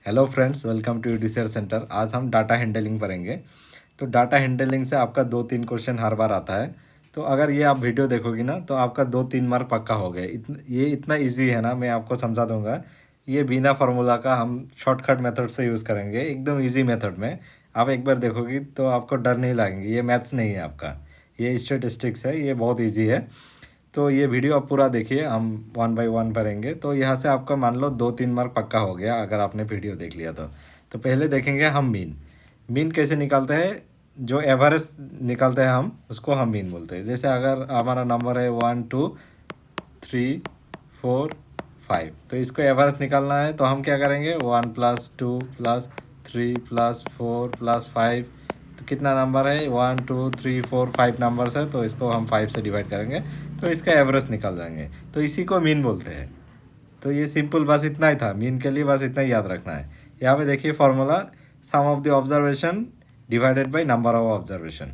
Hello friends, welcome to UDCR centre. आज हम data handling पढ़ेंगे। तो डाटा हैंडलिंग से आपका 2-3 क्वेश्चन हर बार आता है। तो अगर ये आप वीडियो देखोगी ना तो आपका 2-3 मार्क पक्का हो गए। ये इतना इजी है ना, मैं आपको समझा दूंगा। ये बिना फार्मूला का हम शॉर्टकट मेथड से यूज़ करेंगे, एकदम इजी मेथड में। आप एक बार देखोगी तो आपको डर नहीं लगेंगे। ये मैथ्स नहीं है आपका, ये स्टेटिस्टिक्स है, ये बहुत ईजी है। तो ये वीडियो आप पूरा देखिए, हम 1 बाय 1 करेंगे। तो यहाँ से आपका मान लो 2-3 मार्क पक्का हो गया अगर आपने वीडियो देख लिया तो पहले देखेंगे हम मीन। मीन कैसे निकालते हैं? जो एवरेज निकालते हैं हम उसको हम मीन बोलते हैं। जैसे अगर हमारा नंबर है 1 2 3 4 5, तो इसको एवरेज निकालना है तो हम क्या करेंगे? 1+2+3+4+5। तो कितना नंबर है? 1 2 3 4 5 नंबर्स है, तो इसको हम 5 से डिवाइड करेंगे तो इसका एवरेज निकल जाएंगे। तो इसी को मीन बोलते हैं। तो ये सिंपल, बस इतना ही था। मीन के लिए बस इतना ही याद रखना है। यहाँ पे देखिए formula, sum of the observation divided by number of observation.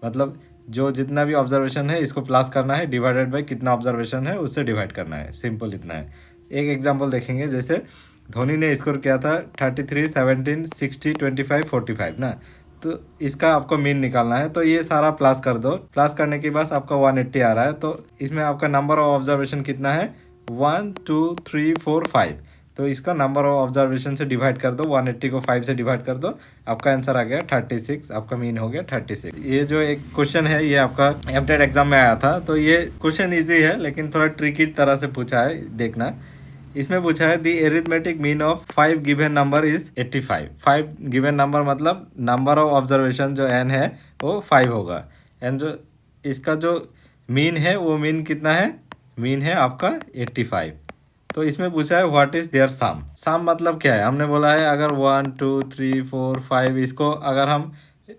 मतलब जो जितना भी ऑब्जर्वेशन है इसको प्लस करना है, डिवाइडेड बाय कितना ऑब्जर्वेशन है उससे डिवाइड करना है। सिंपल इतना है। एक एग्जांपल देखेंगे। जैसे धोनी ने स्कोर किया था 33, 17, 60, 25, 45 ना। तो इसका आपको मीन निकालना है। तो ये सारा प्लस कर दो। प्लस करने के बाद आपका 180 आ रहा है। तो इसमें आपका नंबर ऑफ ऑब्जर्वेशन कितना है? 1 2 3 4 5। तो इसका नंबर ऑफ ऑब्जर्वेशन से डिवाइड कर दो, 180 को 5 से डिवाइड कर दो, आपका आंसर आ गया 36। आपका मीन हो गया 36। ये जो एक क्वेश्चन है ये आपका एमटेड एग्जाम में आया था। तो ये क्वेश्चन इजी है लेकिन थोड़ा ट्रिकी तरह से पूछा है, देखना। इसमें पूछा है the arithmetic mean of 5 given number is 85। 5 given number मतलब नंबर ऑफ ऑब्जर्वेशन जो एन है वो 5 होगा। एंड जो इसका जो मीन है वो मीन कितना है? मीन है आपका 85। तो इसमें पूछा है व्हाट इज देयर सम। सम मतलब क्या है? हमने बोला है अगर 1 2 3 4 5, इसको अगर हम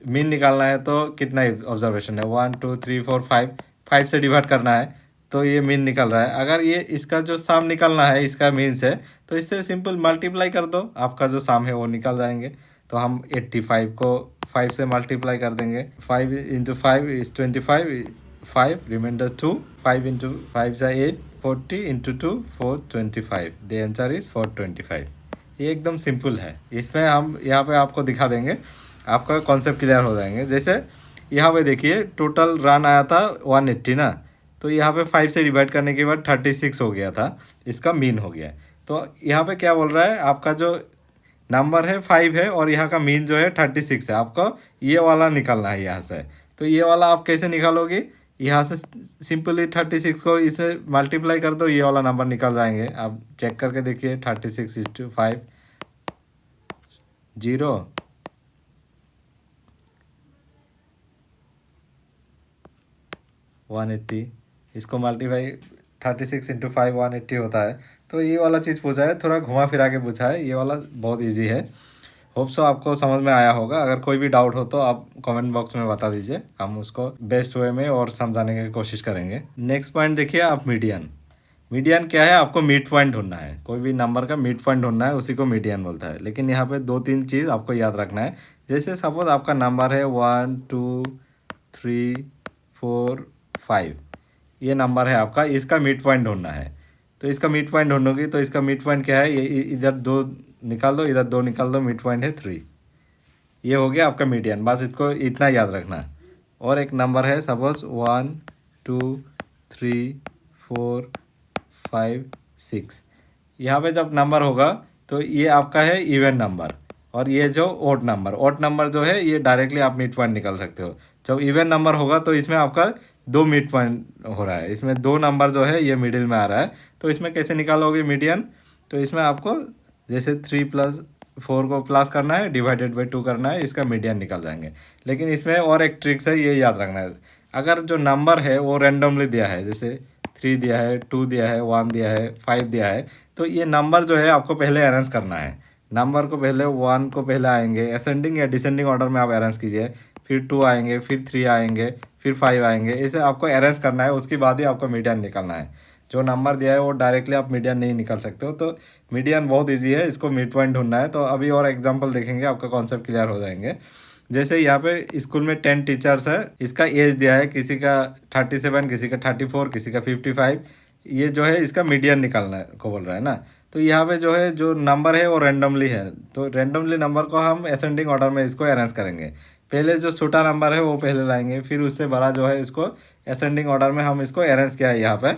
मीन निकालना है तो कितना ऑब्जर्वेशन है? 1 2 3 4 5, 5 से डिवाइड करना है तो ये मीन निकल रहा है। अगर ये इसका जो साम निकलना है इसका मीन से, तो इससे सिंपल मल्टीप्लाई कर दो, आपका जो साम है वो निकल जाएंगे। तो हम 85 को 5 से मल्टीप्लाई कर देंगे। 5 × 5 = 25, 5 रिमाइंडर 2, 5 × 5 = 8, 40 × 2 425। The answer is 425। ये एकदम सिंपल है। इसमें हम यहाँ पे आपको दिखा देंगे, आपका कॉन्सेप्ट क्लियर हो जाएंगे। जैसे यहाँ पे देखिए टोटल रन आया था 180 ना। तो यहाँ पे 5 से डिवाइड करने के बाद 36 हो गया था, इसका मीन हो गया। तो यहाँ पे क्या बोल रहा है? आपका जो नंबर है 5 है और यहाँ का मीन जो है 36 है। आपको ये वाला निकालना है यहाँ से। तो ये वाला आप कैसे निकालोगे? यहाँ से सिंपली 36 को इसमें मल्टीप्लाई कर दो, ये वाला नंबर निकल जाएंगे। आप चेक करके देखिए 36 × 5 0 180। इसको मल्टीप्लाई 36 × 5 180 होता है। तो ये वाला चीज़ पूछा है, थोड़ा घुमा फिरा के पूछा है। ये वाला बहुत इजी है। होप सो आपको समझ में आया होगा। अगर कोई भी डाउट हो तो आप कमेंट बॉक्स में बता दीजिए, हम उसको बेस्ट वे में और समझाने की कोशिश करेंगे। नेक्स्ट पॉइंट देखिए आप, मीडियन। मीडियन क्या है? आपको मिड पॉइंट ढूंढना है। कोई भी नंबर का मिड पॉइंट ढूंढना है, उसी को मीडियन बोलता है। लेकिन यहाँ पे 2-3 चीज़ आपको याद रखना है। जैसे सपोज आपका नंबर है 1 2 3 4 5, ये नंबर है आपका, इसका मिड पॉइंट ढूंढना है। तो इसका मिड पॉइंट ढूंढोगी तो इसका मिड पॉइंट क्या है? ये इधर 2 निकाल दो, इधर 2 निकाल दो, मिड पॉइंट है 3। ये हो गया आपका मीडियन। बस इसको इतना याद रखना है। और एक नंबर है सपोज 1 2 3 4 5 6। यहाँ पे जब नंबर होगा तो ये आपका है इवन नंबर, और ये जो ओड नंबर जो है ये डायरेक्टली आप मिड पॉइंट निकाल सकते हो। जब इवन नंबर होगा तो इसमें आपका 2 मिड पॉइंट हो रहा है, इसमें 2 नंबर जो है ये मिडिल में आ रहा है। तो इसमें कैसे निकालोगे मीडियन? तो इसमें आपको जैसे 3+4 को प्लस करना है, डिवाइडेड बाई 2 करना है, इसका मीडियन निकल जाएंगे। लेकिन इसमें और एक ट्रिक्स है, ये याद रखना है। अगर जो नंबर है वो रैंडमली दिया है, जैसे 3 दिया है, 2 दिया है, 1 दिया है, 5 दिया है, तो ये नंबर जो है आपको पहले अरेंज करना है। नंबर को पहले 1 को पहले आएंगे, असेंडिंग या डिसेंडिंग ऑर्डर में आप अरेंज कीजिए। फिर 2 आएंगे, फिर 3 आएंगे, फिर 5 आएंगे। इसे आपको अरेंज करना है, उसके बाद ही आपको मीडियन निकालना है। जो नंबर दिया है वो डायरेक्टली आप मीडियन नहीं निकाल सकते हो। तो मीडियन बहुत इजी है, इसको मिड पॉइंट ढूंढना है। तो अभी और एग्जांपल देखेंगे, आपका कॉन्सेप्ट क्लियर हो जाएंगे। जैसे यहाँ पे स्कूल में 10 टीचर्स है, इसका एज दिया है, किसी का 37, किसी का 34, किसी का 55। ये जो है इसका मीडियन निकालना को बोल रहा है ना। तो यहाँ पे जो है जो नंबर है वो रेंडमली है, तो रेंडमली नंबर को हम असेंडिंग ऑर्डर में इसको अरेंज करेंगे। पहले जो छोटा नंबर है वो पहले लाएंगे, फिर उससे बड़ा जो है इसको असेंडिंग ऑर्डर में हम इसको अरेंज किया है यहाँ पे।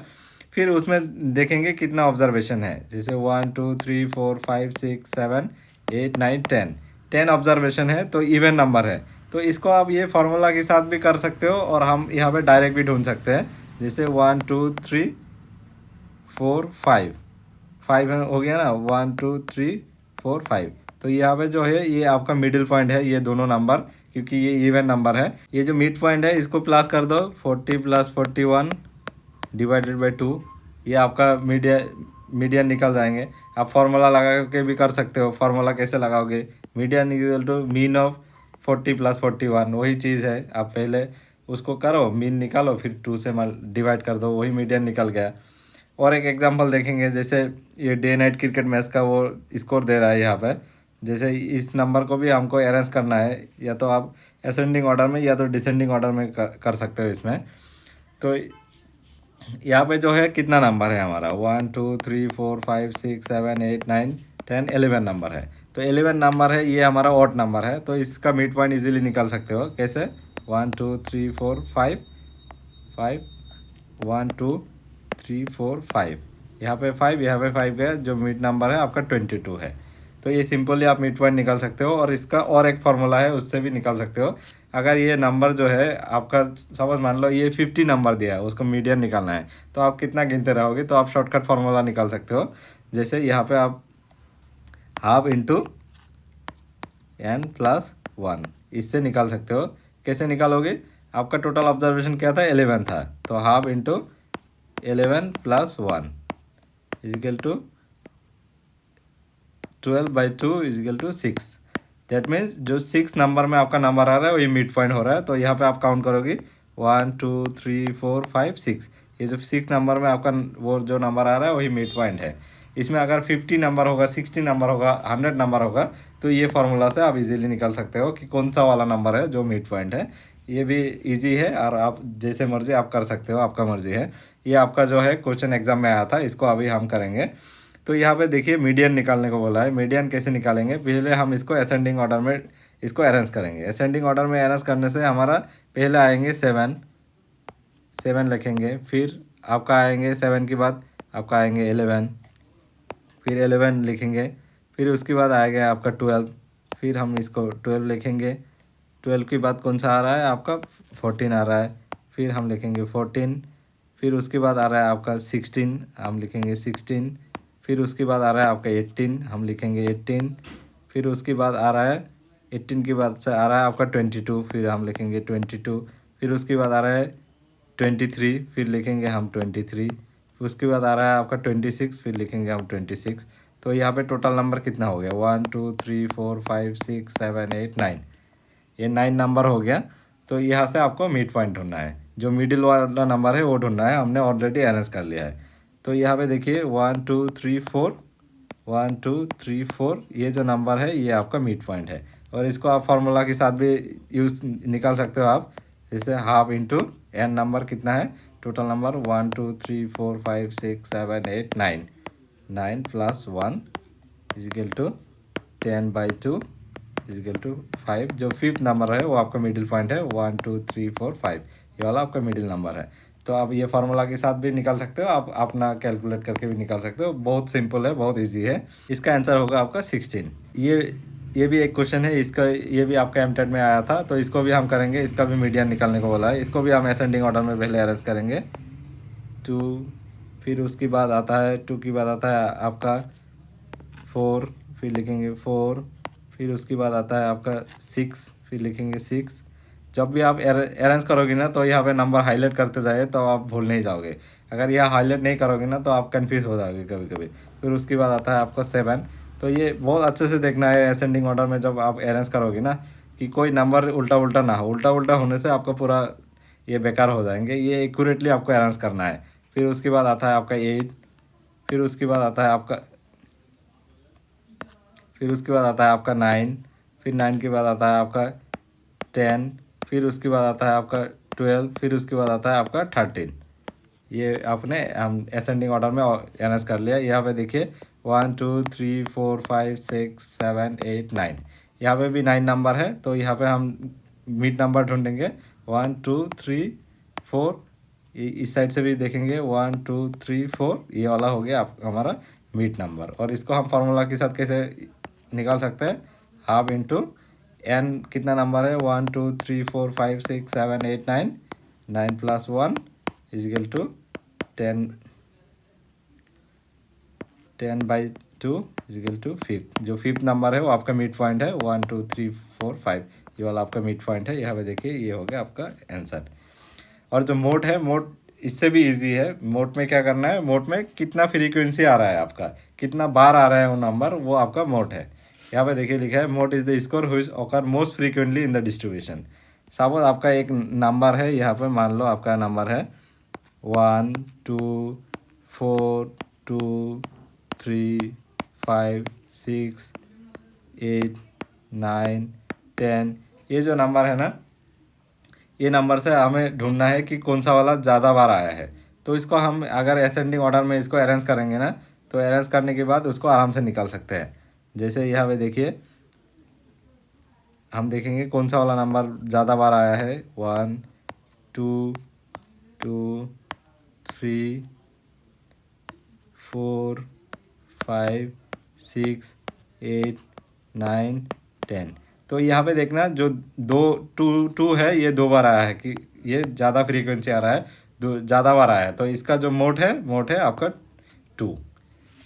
फिर उसमें देखेंगे कितना ऑब्जर्वेशन है, जैसे 1 2 3 4 5 6 7 8 9 10 ऑब्जर्वेशन है, तो इवन नंबर है। तो इसको आप ये फार्मूला के साथ भी कर सकते हो और हम यहाँ पे डायरेक्ट भी ढूंढ सकते हैं, जैसे 1 2 3 4 5 5 हो गया ना, 1 2 3 4 5। तो यहाँ पे जो है ये आपका मिडिल पॉइंट है, ये दोनों नंबर, क्योंकि ये इवन नंबर है। ये जो मिड पॉइंट है इसको प्लस कर दो, 40 + 41 डिवाइडेड बाई 2, ये आपका मीडियन निकल जाएंगे। आप फार्मूला लगा के भी कर सकते हो। फार्मूला कैसे लगाओगे, median equal to mean of 40 + 41, वही चीज़ है। आप पहले उसको करो, मीन निकालो, फिर 2 से डिवाइड कर दो, वही मीडियन निकल गया। और एक एग्जांपल देखेंगे, जैसे ये डे नाइट क्रिकेट मैच का वो स्कोर दे रहा है यहाँ पे। जैसे इस नंबर को भी हमको अरेंज करना है, या तो आप असेंडिंग ऑर्डर में या तो डिसेंडिंग ऑर्डर में कर सकते हो इसमें। तो यहाँ पे जो है कितना नंबर है हमारा, 1 2 3 4 5 6 7 8 9 10 11 नंबर है। तो 11 नंबर है, ये हमारा ऑड नंबर है, तो इसका मिड पॉइंट इजीली निकाल सकते हो। कैसे, 1 2 3 4 5 5 1 2 3 4 5, यहाँ पे 5, यहाँ पे 5 गया, जो मिड नंबर है आपका 22 है। तो ये सिंपली आप मिड पॉइंट निकाल सकते हो। और इसका और एक फार्मूला है, उससे भी निकाल सकते हो। अगर ये नंबर जो है आपका, सपोज मान लो ये 50 नंबर दिया है, उसको मीडियन निकालना है, तो आप कितना गिनते रहोगे, तो आप शॉर्टकट फार्मूला निकाल सकते हो। जैसे यहाँ पे आप हाफ इंटू n+1 इससे निकाल सकते हो। कैसे निकालोगे, आपका टोटल ऑब्जर्वेशन क्या था, 11 था, तो half into 11 + 1 is equal to 12/2 is equal to 6। That means जो 6 नंबर में आपका नंबर आ रहा है वही मिड पॉइंट हो रहा है। तो यहाँ पे आप काउंट करोगे 1 2 3 4 5 6, ये जो 6 नंबर में आपका वो जो नंबर आ रहा है वही मिड पॉइंट है। इसमें अगर 50 नंबर होगा, 60 नंबर होगा, 100 नंबर होगा, तो ये फार्मूला से आप इजीली निकाल सकते हो कि कौन सा वाला नंबर है जो मिड पॉइंट है। ये भी इजी है और आप जैसे मर्जी आप कर सकते हो, आपका मर्जी है। ये आपका जो है क्वेश्चन एग्जाम में आया था, इसको अभी हम करेंगे। तो यहाँ पे देखिए मीडियन निकालने को बोला है। मीडियन कैसे निकालेंगे, पहले हम इसको असेंडिंग ऑर्डर में इसको अरेंज करेंगे। असेंडिंग ऑर्डर में अरेंज करने से हमारा पहले आएंगे 7 लिखेंगे, फिर आपका आएंगे 7 के बाद आपका आएंगे 11, फिर 11 लिखेंगे, फिर उसके बाद आएगा आपका 12, फिर हम इसको 12 लिखेंगे। 12 के बाद कौन सा आ रहा है आपका, 14 आ रहा है, फिर हम लिखेंगे 14, फिर उसके बाद आ रहा है आपका 16, हम लिखेंगे 16, फिर उसके बाद आ रहा है आपका 18, हम लिखेंगे 18, फिर उसके बाद आ रहा है 18 के बाद से आ रहा है आपका 22, फिर हम लिखेंगे 22, फिर उसके बाद आ रहा है 23, फिर लिखेंगे हम 23, उसके बाद आ रहा है आपका 26, फिर लिखेंगे हम 26। तो यहाँ पे टोटल नंबर कितना हो गया, 1 2 3 4 5 6 7 8 9, ये 9 नंबर हो गया। तो यहाँ से आपको मिड पॉइंट ढूंढना है, जो मिडिल वाला नंबर है वो ढूंढना है, हमने ऑलरेडी अरेंज कर लिया है। तो यहाँ पे देखिए 1 2 3 4 1 2 3 4, ये जो नंबर है ये आपका मिड पॉइंट है। और इसको आप फार्मूला के साथ भी यूज़ निकाल सकते हो आप, जैसे हाफ इंटू n नंबर कितना है, total number 1 2 3 4 5 6 7 8 9, 9 + 1 is equal to 10/2 is equal to 5। जो फिफ्थ नंबर है वो आपका मिडिल पॉइंट है, 1 2 3 4 5, ये वाला आपका मिडिल नंबर है। तो आप ये फार्मूला के साथ भी निकाल सकते हो, आप अपना कैलकुलेट करके भी निकाल सकते हो। बहुत सिंपल है, बहुत इजी है। इसका आंसर होगा आपका 16। ये भी एक क्वेश्चन है, इसका ये भी आपका एमटेट में आया था, तो इसको भी हम करेंगे। इसका भी मीडियन निकालने को बोला है, इसको भी हम असेंडिंग ऑर्डर में पहले अरेंज करेंगे। 2, फिर उसके बाद आता है 2 के बाद आता है आपका 4, फिर लिखेंगे 4, फिर उसके बाद आता है आपका 6, फिर लिखेंगे 6। जब भी आप अरेंज करोगे ना, तो यहाँ पे नंबर हाईलाइट करते जाए, तो आप भूल नहीं जाओगे। अगर यह हाईलाइट नहीं करोगे ना, तो आप कंफ्यूज हो जाओगे कभी कभी। फिर उसके बाद आता है आपका 7। तो ये बहुत अच्छे से देखना है असेंडिंग ऑर्डर में, जब आप अरेंज करोगे ना, कि कोई नंबर उल्टा उल्टा ना हो। उल्टा उल्टा होने से आपका पूरा ये बेकार हो जाएंगे। ये एक्यूरेटली आपको अरेंज करना है। फिर उसके बाद आता है आपका 8, फिर उसके बाद आता है आपका 9, फिर 9 के बाद आता है आपका 10, फिर उसके बाद आता है आपका 12, फिर उसके बाद आता है आपका 13। ये आपने हम असेंडिंग ऑर्डर में अरेंज कर लिया। यहाँ पे देखिए 1 2 3 4 5 6 7 8 9। यहाँ पे भी 9 नंबर है, तो यहाँ पे हम मिड नंबर ढूंढेंगे 1 2 3 4। इस साइड से भी देखेंगे 1 2 3 4, ये वाला हो गया आप हमारा मिड नंबर। और इसको हम फार्मूला के साथ कैसे निकाल सकते हैं, हाफ इंटू एन कितना नंबर है 1 2 3 4 5 6 7 8 9, 9 + 1 = 10, 10/2 = 5। जो 5th नंबर है वो आपका मिड पॉइंट है, 1 2 3 4 5, ये वाला आपका मिड पॉइंट है। यहाँ पे देखिए ये हो गया आपका आंसर। और जो मोड है, मोड इससे भी इजी है। मोड में क्या करना है, मोड में कितना फ्रीक्वेंसी आ रहा है आपका, कितना बार आ रहा है वो नंबर, वो आपका मोड है। यहाँ पे देखिए लिखा है mode is the score which occur most frequently in the distribution. Suppose आपका एक नंबर है, यहाँ पे मान लो आपका नंबर है 1 2 4 2 3 5 6 8 9 10। ये जो नंबर है ना, ये नंबर से हमें ढूंढना है कि कौन सा वाला ज़्यादा बार आया है। तो इसको हम अगर असेंडिंग ऑर्डर में इसको अरेंज करेंगे ना, तो अरेंज करने के बाद उसको आराम से निकाल सकते हैं। जैसे यहाँ पे देखिए, हम देखेंगे कौन सा वाला नंबर ज़्यादा बार आया है, 1 2 2 3 4 5 6 8 9 10। तो यहाँ पे देखना जो टू है, ये 2 बार आया है, कि ये ज़्यादा फ्रीक्वेंसी आ रहा है, ज़्यादा बार आया है। तो इसका जो मोड है आपका 2।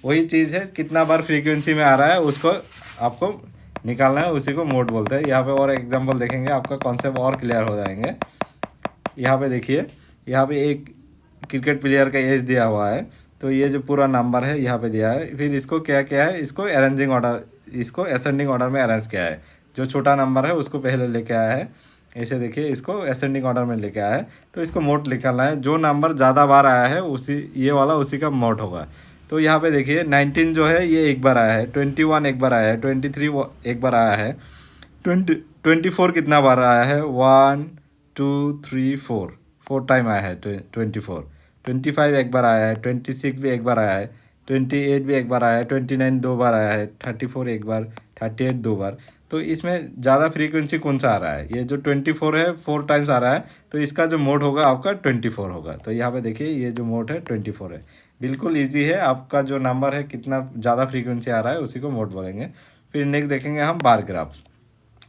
वही चीज़ है, कितना बार फ्रीक्वेंसी में आ रहा है उसको आपको निकालना है, उसी को मोड बोलते हैं। यहाँ पे और एग्जांपल देखेंगे, आपका कॉन्सेप्ट और क्लियर हो जाएंगे। यहाँ पे देखिए, यहाँ पे एक क्रिकेट प्लेयर का एज दिया हुआ है, तो ये जो पूरा नंबर है यहाँ पे दिया है। फिर इसको क्या किया है, इसको अरेंजिंग ऑर्डर, इसको असेंडिंग ऑर्डर में अरेंज किया है। जो छोटा नंबर है उसको पहले लेके आया है, ऐसे देखिए इसको असेंडिंग ऑर्डर में लेके आया है। तो इसको मोड निकालना है, जो नंबर ज़्यादा बार आया है उसी, ये वाला उसी का मोड होगा। तो यहाँ पे देखिए 19 जो है ये एक बार आया है, 21 एक बार आया है, 23 एक बार आया है, 24 कितना बार आया है, 1 2 3 4 टाइम आया है 24। 25 एक बार आया है, 26 भी एक बार आया है, 28 भी एक बार आया है, 29 2 बार आया है, 34 एक बार, 38 2 बार। तो इसमें ज़्यादा फ्रीक्वेंसी कौन सा आ रहा है, ये जो 24 है 4 टाइम्स आ रहा है, तो इसका जो मोड होगा आपका 24 होगा। तो यहाँ पे देखिए ये जो मोड है 24 है। बिल्कुल ईजी है, आपका जो नंबर है कितना ज़्यादा फ्रीक्वेंसी आ रहा है उसी को मोड बोलेंगे। फिर नेक्स्ट देखेंगे हम बार ग्राफ।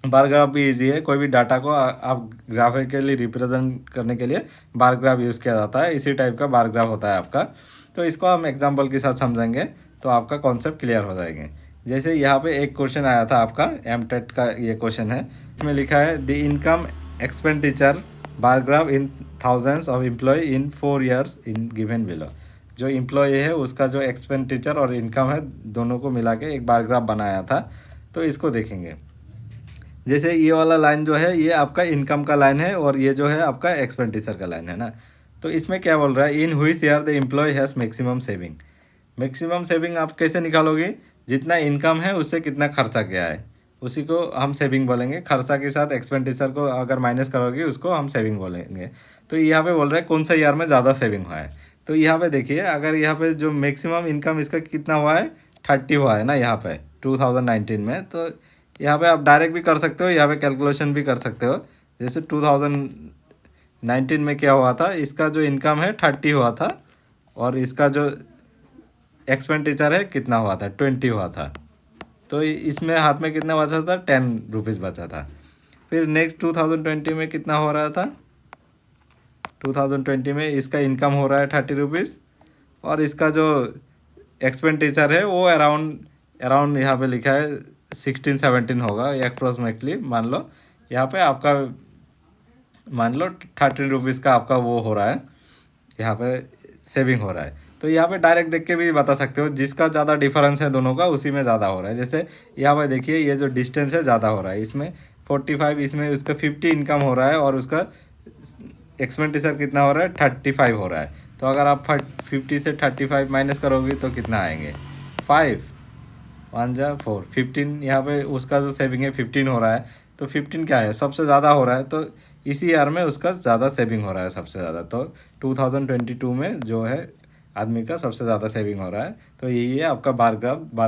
बार ग्राफ भी इजी है, कोई भी डाटा को आप ग्राफिकली रिप्रेजेंट करने के लिए बार ग्राफ यूज़ किया जाता है। इसी टाइप का बार ग्राफ होता है आपका। तो इसको हम एग्जांपल के साथ समझेंगे तो आपका कॉन्सेप्ट क्लियर हो जाएंगे। जैसे यहाँ पे एक क्वेश्चन आया था आपका, एमटेट का ये क्वेश्चन है। इसमें लिखा है the income expenditure bar graph in thousands of employ in 4 years in given below. जो एम्प्लॉय है उसका जो एक्सपेंडिचर और इनकम है, दोनों को मिला के एक बार ग्राफ बनाया था। तो इसको देखेंगे, जैसे ये वाला लाइन जो है ये आपका इनकम का लाइन है, और ये जो है आपका एक्सपेंडिचर का लाइन है ना। तो इसमें क्या बोल रहा है, in which year the employ has maximum saving. Maximum saving आप कैसे निकालोगे, जितना इनकम है उससे कितना खर्चा किया है, उसी को हम सेविंग बोलेंगे। खर्चा के साथ एक्सपेंडिचर को अगर माइनस करोगे उसको हम सेविंग बोलेंगे। तो यहाँ पे बोल रहा है कौन सा ईयर में ज़्यादा सेविंग हुआ है। तो यहाँ पे देखिए, अगर यहाँ पे जो मैक्सिमम इनकम इसका कितना हुआ है, 30 हुआ है ना यहाँ पे 2019 में। तो यहाँ पे आप डायरेक्ट भी कर सकते हो, यहाँ पे कैलकुलेशन भी कर सकते हो। जैसे 2019 में क्या हुआ था, इसका जो इनकम है 30 हुआ था, और इसका जो एक्सपेंडिचर है कितना हुआ था, 20 हुआ था। तो इसमें हाथ में कितना बचा था, 10 रुपीज़ बचा था। फिर नेक्स्ट 2020 में कितना हो रहा था, 2020 में इसका इनकम हो रहा है 30 रुपीज़, और इसका जो एक्सपेंडिचर है वो अराउंड यहाँ पे लिखा है 16-17 होगा अप्रोक्सीमेटली। मान लो यहाँ पे आपका, मान लो 13 रुपीज़ का आपका वो हो रहा है, यहाँ पे सेविंग हो रहा है। तो यहाँ पे डायरेक्ट देख के भी बता सकते हो, जिसका ज़्यादा डिफरेंस है दोनों का उसी में ज़्यादा हो रहा है। जैसे यहाँ पे देखिए ये जो डिस्टेंस है ज़्यादा हो रहा है, इसमें 45, इसमें उसका 50 इनकम हो रहा है, और उसका एक्सपेंडिचर कितना हो रहा है, 35 हो रहा है। तो अगर आप 50 से 35 माइनस करोगे तो कितना आएंगे, 5 1 जा 4, 15। यहाँ पे उसका जो सेविंग है 15 हो रहा है, तो 15 क्या है, सबसे ज़्यादा हो रहा है। तो इसी ईयर में उसका ज़्यादा सेविंग हो रहा है सबसे ज़्यादा। तो 2022 में जो है आदमी का सबसे ज़्यादा सेविंग हो रहा है। तो यही है आपका बार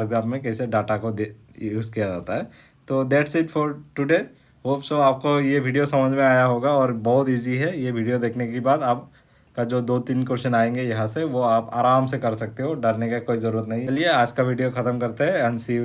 ग्राफ में कैसे डाटा को यूज़ किया जाता है। तो that's it for today. Hope so आपको ये वीडियो समझ में आया होगा और बहुत इजी है। ये वीडियो देखने के बाद आप का जो 2-3 क्वेश्चन आएंगे यहाँ से वो आप आराम से कर सकते हो, डरने का कोई ज़रूरत नहीं। चलिए आज का वीडियो ख़त्म करते हैं एंड सी यू।